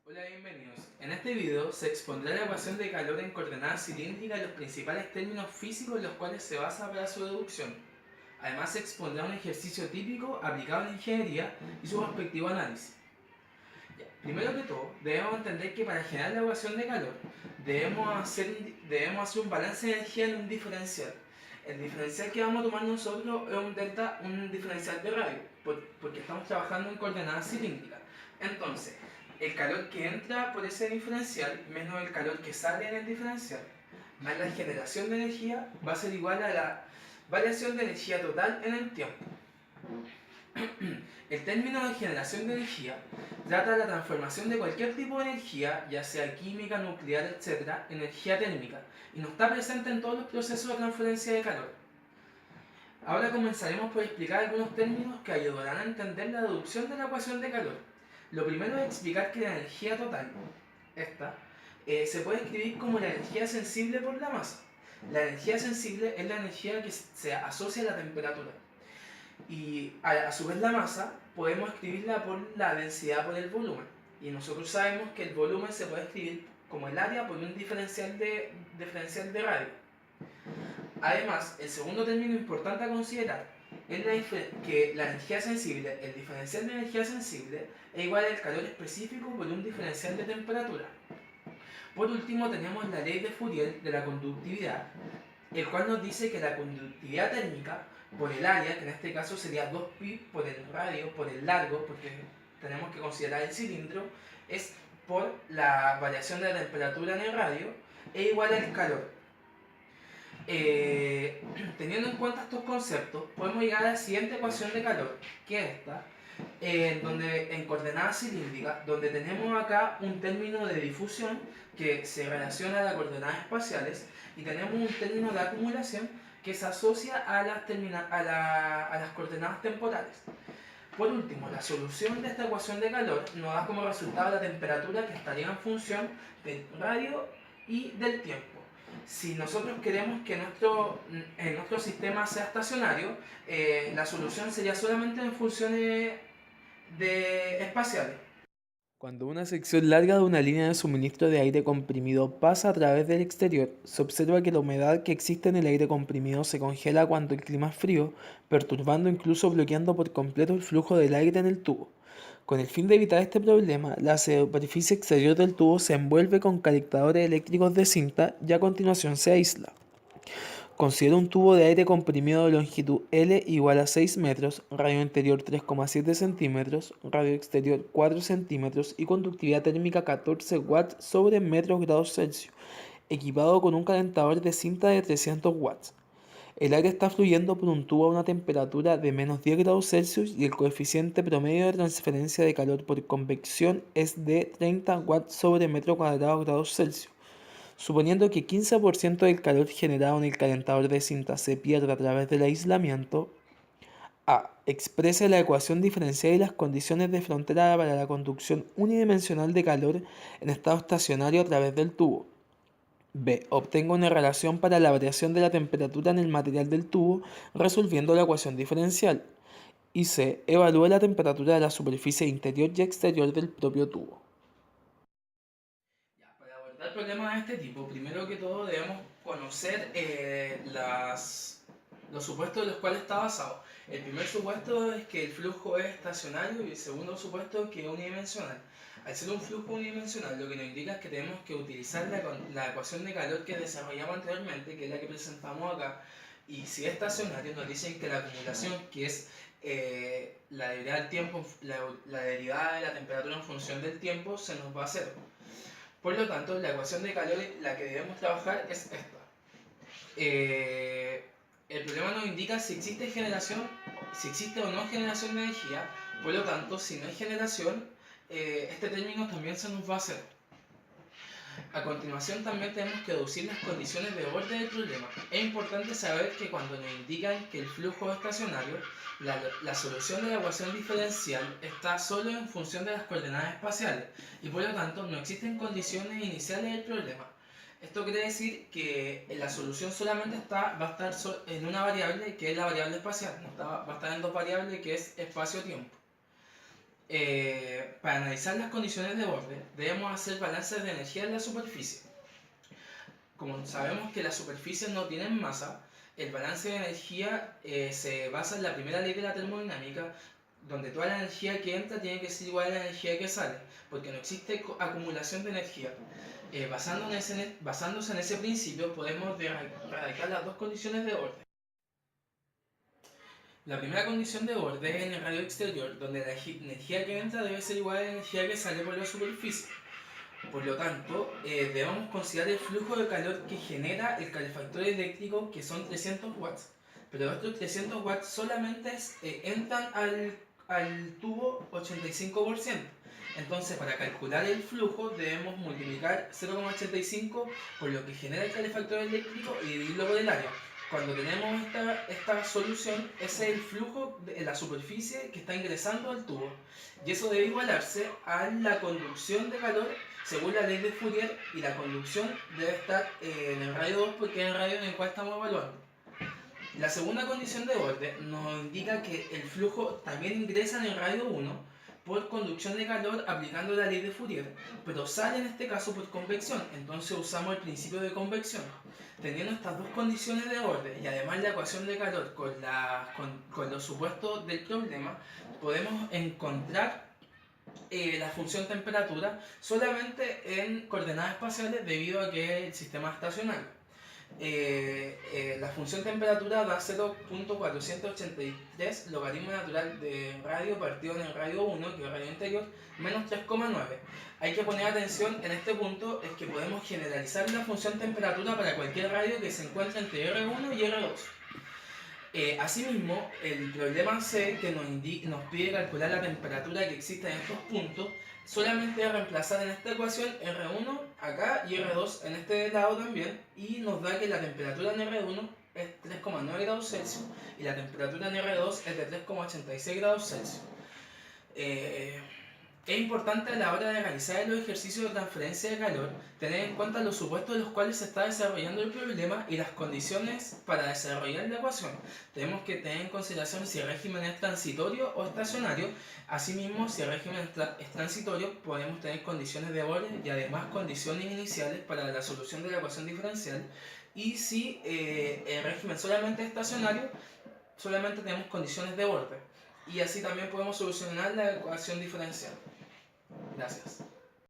Hola, bienvenidos. En este video se expondrá la ecuación de calor en coordenadas cilíndricas y los principales términos físicos en los cuales se basa para su deducción. Además se expondrá un ejercicio típico aplicado en la ingeniería y su respectivo análisis. Primero que todo, debemos entender que para generar la ecuación de calor debemos hacer un balance de energía en un diferencial. El diferencial que vamos a tomar nosotros es un diferencial de radio, porque estamos trabajando en coordenadas cilíndricas. Entonces, el calor que entra por ese diferencial menos el calor que sale en el diferencial, más la generación de energía, va a ser igual a la variación de energía total en el tiempo. El término de generación de energía trata de la transformación de cualquier tipo de energía, ya sea química, nuclear, etc., energía térmica, y no está presente en todos los procesos de transferencia de calor. Ahora comenzaremos por explicar algunos términos que ayudarán a entender la deducción de la ecuación de calor. Lo primero es explicar que la energía total, esta, se puede escribir como la energía sensible por la masa. La energía sensible es la energía que se asocia a la temperatura. Y a su vez la masa podemos escribirla por la densidad por el volumen. Y nosotros sabemos que el volumen se puede escribir como el área por un diferencial de radio. Además, el segundo término importante a considerar es que la energía sensible, el diferencial de energía sensible, es igual al calor específico por un diferencial de temperatura. Por último, tenemos la ley de Fourier de la conductividad, el cual nos dice que la conductividad térmica por el área, que en este caso sería 2pi por el radio, por el largo, porque tenemos que considerar el cilindro, es por la variación de la temperatura en el radio, es igual al calor. Teniendo en cuenta estos conceptos, podemos llegar a la siguiente ecuación de calor, que es esta, en coordenadas cilíndricas, donde tenemos acá un término de difusión que se relaciona a las coordenadas espaciales y tenemos un término de acumulación que se asocia a las coordenadas temporales. Por último, la solución de esta ecuación de calor nos da como resultado la temperatura que estaría en función del radio y del tiempo. Si nosotros queremos que nuestro sistema sea estacionario, la solución sería solamente en funciones espaciales. Cuando una sección larga de una línea de suministro de aire comprimido pasa a través del exterior, se observa que la humedad que existe en el aire comprimido se congela cuando el clima es frío, perturbando o incluso bloqueando por completo el flujo del aire en el tubo. Con el fin de evitar este problema, la superficie exterior del tubo se envuelve con conectadores eléctricos de cinta y a continuación se aísla. Considera un tubo de aire comprimido de longitud L igual a 6 metros, radio interior 3,7 centímetros, radio exterior 4 centímetros y conductividad térmica 14 watts sobre metros grados Celsius, equipado con un calentador de cinta de 300 watts. El aire está fluyendo por un tubo a una temperatura de menos 10 grados Celsius y el coeficiente promedio de transferencia de calor por convección es de 30 watts sobre metro cuadrado grados Celsius. Suponiendo que 15% del calor generado en el calentador de cinta se pierde a través del aislamiento, A. Exprese la ecuación diferencial y las condiciones de frontera para la conducción unidimensional de calor en estado estacionario a través del tubo. B. Obtenga una relación para la variación de la temperatura en el material del tubo resolviendo la ecuación diferencial. Y C. Evalúe la temperatura de la superficie interior y exterior del propio tubo. Para abordar problemas de este tipo, primero que todo debemos conocer los supuestos de los cuales está basado. El primer supuesto es que el flujo es estacionario y el segundo supuesto es que es unidimensional. Al ser un flujo unidimensional, lo que nos indica es que tenemos que utilizar la ecuación de calor que desarrollamos anteriormente, que es la que presentamos acá, y si es estacionario nos dicen que la acumulación, que es la derivada del tiempo, la derivada de la temperatura en función del tiempo, se nos va a hacer. Por lo tanto, la ecuación de calor, la que debemos trabajar es esta. El problema nos indica si existe o no generación de energía. Por lo tanto, si no hay generación, este término también se nos va a hacer. A continuación también tenemos que deducir las condiciones de borde del problema. Es importante saber que cuando nos indican que el flujo es estacionario, la solución de la ecuación diferencial está solo en función de las coordenadas espaciales y por lo tanto no existen condiciones iniciales del problema. Esto quiere decir que la solución solamente va a estar en una variable que es la variable espacial, va a estar en dos variables que es espacio-tiempo. Para analizar las condiciones de borde, debemos hacer balances de energía en la superficie. Como sabemos que las superficies no tienen masa, el balance de energía se basa en la primera ley de la termodinámica, donde toda la energía que entra tiene que ser igual a la energía que sale, porque no existe acumulación de energía. Basándose en ese principio, podemos erradicar las dos condiciones de orden. La primera condición de borde es en el radio exterior, donde la energía que entra debe ser igual a la energía que sale por la superficie. Por lo tanto, debemos considerar el flujo de calor que genera el calefactor eléctrico, que son 300 watts. Pero estos 300 watts solamente entran al tubo 85%. Entonces, para calcular el flujo, debemos multiplicar 0,85 por lo que genera el calefactor eléctrico y dividirlo por el área. Cuando tenemos esta solución, ese es el flujo de la superficie que está ingresando al tubo. Y eso debe igualarse a la conducción de calor según la ley de Fourier, y la conducción debe estar en el radio 2 porque es el radio en el cual estamos evaluando. La segunda condición de borde nos indica que el flujo también ingresa en el radio 1 por conducción de calor aplicando la ley de Fourier, pero sale en este caso por convección, entonces usamos el principio de convección. Teniendo estas dos condiciones de borde y además la ecuación de calor con los supuestos del problema, podemos encontrar la función temperatura solamente en coordenadas espaciales debido a que es el sistema estacionario. La función temperatura da 0.483 logaritmo natural de radio partido en el radio 1, que es el radio interior, menos 3,9. Hay que poner atención en este punto, es que podemos generalizar la función temperatura para cualquier radio que se encuentre entre R1 y R2. Asimismo, el problema C, que nos pide calcular la temperatura que existe en estos puntos, solamente reemplazar en esta ecuación R1 acá y R2 en este lado también, y nos da que la temperatura en R1 es 3,9 grados Celsius y la temperatura en R2 es de 3,86 grados Celsius. Es importante a la hora de realizar los ejercicios de transferencia de calor tener en cuenta los supuestos en los cuales se está desarrollando el problema y las condiciones para desarrollar la ecuación. Tenemos que tener en consideración si el régimen es transitorio o estacionario. Asimismo, si el régimen es transitorio, podemos tener condiciones de borde y además condiciones iniciales para la solución de la ecuación diferencial. Y si el régimen solamente es estacionario, solamente tenemos condiciones de borde. Y así también podemos solucionar la ecuación diferencial. Gracias.